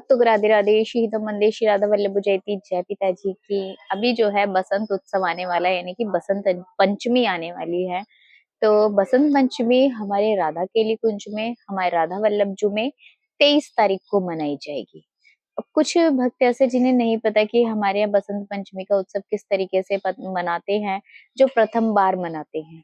भक्तों को राधे राधे। श्री हितम मंदे श्री राधा वल्लभ जयती जय पिताजी की। अभी जो है बसंत उत्सव आने वाला है, यानी कि बसंत पंचमी आने वाली है। तो बसंत पंचमी हमारे राधा केली कुंज में, हमारे राधा वल्लभ जू में 23 तारीख को मनाई जाएगी। अब कुछ भक्त ऐसे जिन्हें नहीं पता कि हमारे यहाँ बसंत पंचमी का उत्सव किस तरीके से मनाते हैं, जो प्रथम बार मनाते हैं।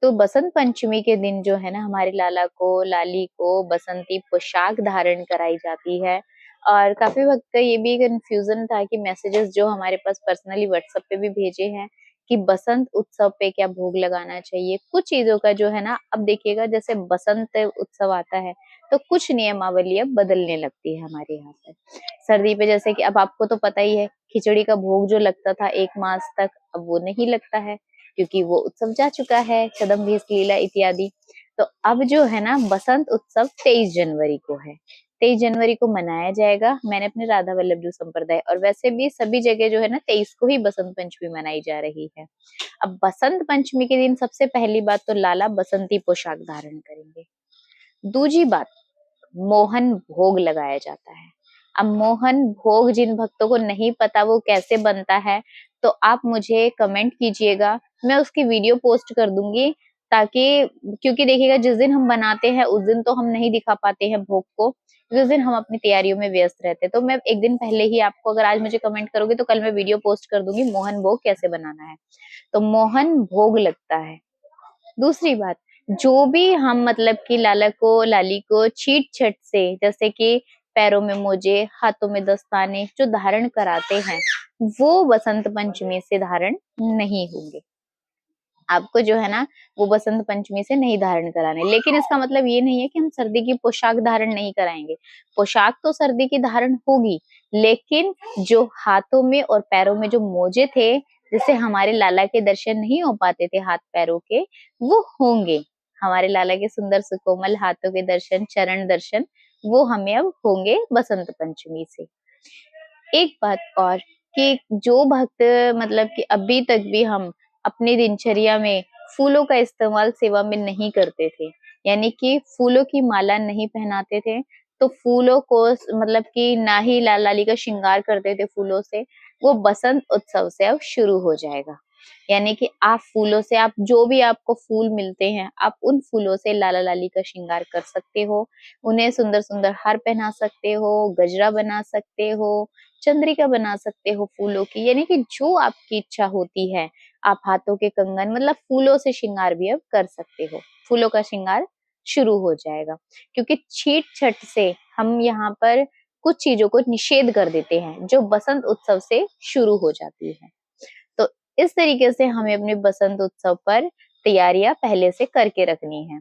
तो बसंत पंचमी के दिन जो है ना, हमारे लाला को लाली को बसंती पोशाक धारण कराई जाती है। और काफी वक्त का ये भी कंफ्यूजन था कि मैसेजेस जो हमारे पास पर्सनली व्हाट्सएप पे भी भेजे हैं कि बसंत उत्सव पे क्या भोग लगाना चाहिए। कुछ चीजों का जो है ना, अब देखिएगा जैसे बसंत उत्सव आता है तो कुछ नियमावली अब बदलने लगती है हमारे यहाँ पे। सर्दी पे जैसे कि अब आपको तो पता ही है, खिचड़ी का भोग जो लगता था 1 मास तक, अब वो नहीं लगता है क्योंकि वो उत्सव जा चुका है, कदम्ब लीला इत्यादि। तो अब जो है ना, बसंत उत्सव 23 जनवरी को है। 23 जनवरी को मनाया जाएगा। मैंने अपने राधा वल्लभ जू संप्रदाय, और वैसे भी सभी जगह जो है ना 23 को ही बसंत पंचमी मनाई जा रही है। अब बसंत पंचमी के दिन सबसे पहली बात तो लाला बसंती पोशाक धारण करेंगे। दूसरी बात, मोहन भोग लगाया जाता है। अब मोहन भोग जिन भक्तों को नहीं पता वो कैसे बनता है, तो आप मुझे कमेंट कीजिएगा, मैं उसकी वीडियो पोस्ट कर दूंगी। ताकि, क्योंकि देखिएगा जिस दिन हम बनाते हैं उस दिन तो हम नहीं दिखा पाते हैं भोग को, उस दिन हम अपनी तैयारियों में व्यस्त रहते हैं। तो मैं एक दिन पहले ही आपको, अगर आज मुझे कमेंट करोगे तो कल मैं वीडियो पोस्ट कर दूंगी मोहन भोग कैसे बनाना है। तो मोहन भोग लगता है। दूसरी बात, जो भी हम मतलब कि लाला को लाली को छीट छट से, जैसे कि पैरों में मोजे, हाथों में दस्ताने जो धारण कराते हैं, वो बसंत पंचमी से धारण नहीं होंगे। आपको जो है ना, वो बसंत पंचमी से नहीं धारण कराने। लेकिन इसका मतलब ये नहीं है कि हम सर्दी की पोशाक धारण नहीं कराएंगे। पोशाक तो सर्दी की धारण होगी, लेकिन जो हाथों में और पैरों में जो मोजे थे, जिससे हमारे लाला के दर्शन नहीं हो पाते थे हाथ पैरों के, वो होंगे। हमारे लाला के सुंदर सुकोमल हाथों के दर्शन, चरण दर्शन, वो हमें अब होंगे बसंत पंचमी से। एक बात और, कि जो भक्त मतलब कि अभी तक भी हम अपनी दिनचर्या में फूलों का इस्तेमाल सेवा में नहीं करते थे, यानी कि फूलों की माला नहीं पहनाते थे, तो फूलों को मतलब कि ना ही लाल लाली का श्रृंगार करते थे फूलों से, वो बसंत उत्सव से अब शुरू हो जाएगा। यानी कि आप फूलों से, आप जो भी आपको फूल मिलते हैं, आप उन फूलों से लाला लाली का श्रृंगार कर सकते हो। उन्हें सुंदर सुंदर हार पहना सकते हो, गजरा बना सकते हो, चंद्रिका बना सकते हो फूलों की, यानी कि जो आपकी इच्छा होती है। आप हाथों के कंगन, मतलब फूलों से श्रृंगार भी अब कर सकते हो। फूलों का श्रृंगार शुरू हो जाएगा, क्योंकि छीट छट से हम यहाँ पर कुछ चीजों को निषेध कर देते हैं जो बसंत उत्सव से शुरू हो जाती है। तो इस तरीके से हमें अपने बसंत उत्सव पर तैयारियां पहले से करके रखनी है।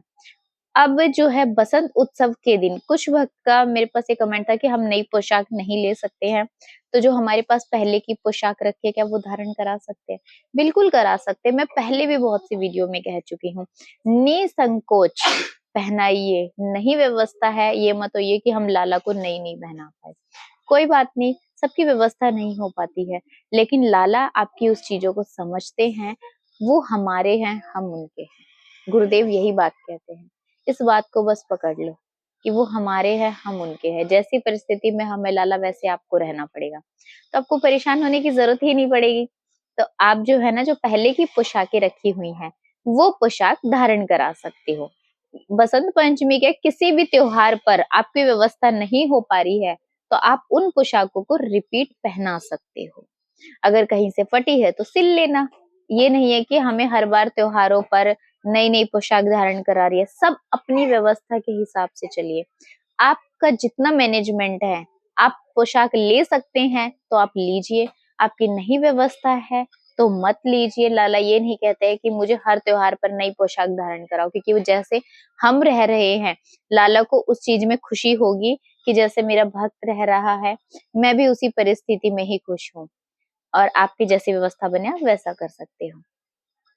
अब जो है बसंत उत्सव के दिन कुछ भक्त का मेरे पास ये कमेंट था कि हम नई पोशाक नहीं ले सकते हैं, तो जो हमारे पास पहले की पोशाक रखी है क्या वो धारण करा सकते हैं? बिल्कुल करा सकते हैं। मैं पहले भी बहुत सी वीडियो में कह चुकी हूँ, निसंकोच पहनाइए। नहीं व्यवस्था है, ये मत होइए कि हम लाला को नई नहीं पहना पाए। कोई बात नहीं, सबकी व्यवस्था नहीं हो पाती है, लेकिन लाला आपकी उस चीजों को समझते हैं। वो हमारे हैं, हम उनके हैं। गुरुदेव यही बात कहते हैं। इस बात को बस पकड़ लो कि वो हमारे हैं, हम उनके हैं। जैसी परिस्थिति में हमें लाला, वैसे आपको रहना पड़ेगा। तो आपको परेशान होने की जरूरत ही नहीं पड़ेगी। तो आप जो है ना, जो पहले की पोशाकें रखी हुई हैं, वो पोशाक धारण करा सकते हो। बसंत पंचमी के किसी भी त्योहार पर आपकी व्यवस्था नहीं हो पा रही है, तो आप उन पोशाकों को रिपीट पहना सकते हो। अगर कहीं से फटी है तो सिल लेना। ये नहीं है कि हमें हर बार त्योहारों पर नई नई पोशाक धारण करा रही है। सब अपनी व्यवस्था के हिसाब से चलिए। आपका जितना मैनेजमेंट है, आप पोशाक ले सकते हैं तो आप लीजिए। आपकी नहीं व्यवस्था है तो मत लीजिए। लाला ये नहीं कहते हैं कि मुझे हर त्योहार पर नई पोशाक धारण कराओ, क्योंकि वो जैसे हम रह रहे हैं, लाला को उस चीज में खुशी होगी कि जैसे मेरा भक्त रह रहा है, मैं भी उसी परिस्थिति में ही खुश हूँ। और आपकी जैसी व्यवस्था बने आप वैसा कर सकते हो।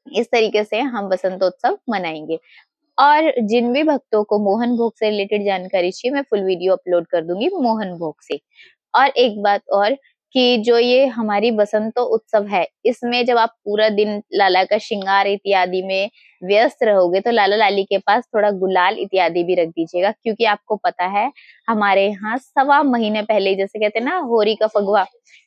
इस तरीके से हम बसंतोत्सव मनाएंगे। और जिन भी भक्तों को मोहन भोग से रिलेटेड जानकारी चाहिए, मैं फुल वीडियो अपलोड कर दूंगी मोहन भोग से। और एक बात और, कि जो ये हमारी बसंत उत्सव है, इसमें जब आप पूरा दिन लाला का श्रृंगार इत्यादि में व्यस्त रहोगे तो लाला लाली के पास थोड़ा गुलाल इत्यादि भी रख दीजिएगा, क्योंकि आपको पता है हमारे यहाँ सवा महीने पहले, जैसे कहते हैं ना होरी का फगवा,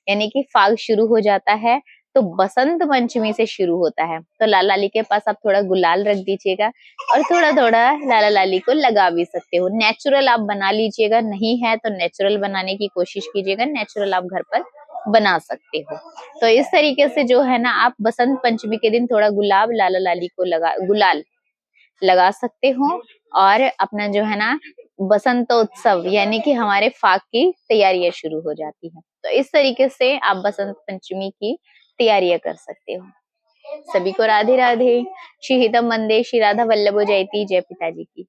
यानी कि फाग शुरू हो जाता है, तो बसंत पंचमी से शुरू होता है। तो लाला लाली के पास आप थोड़ा गुलाल रख दीजिएगा और थोड़ा थोड़ा लाला लाली को लगा भी सकते हो। नेचुरल आप बना लीजिएगा, नहीं है तो नेचुरल बनाने की कोशिश कीजिएगा, नेचुरल आप घर पर बना सकते हो। तो इस तरीके से जो है ना, आप बसंत पंचमी के दिन थोड़ा गुलाब लाला लाली को गुलाल लगा सकते हो और अपना जो है ना बसंतोत्सव यानी कि हमारे फाग की तैयारियां शुरू हो जाती है। तो इस तरीके से आप बसंत पंचमी की तैयारियां कर सकते हो। सभी को राधे राधे। श्री हितम मंदे श्री राधा वल्लभ जयती जय पिताजी की।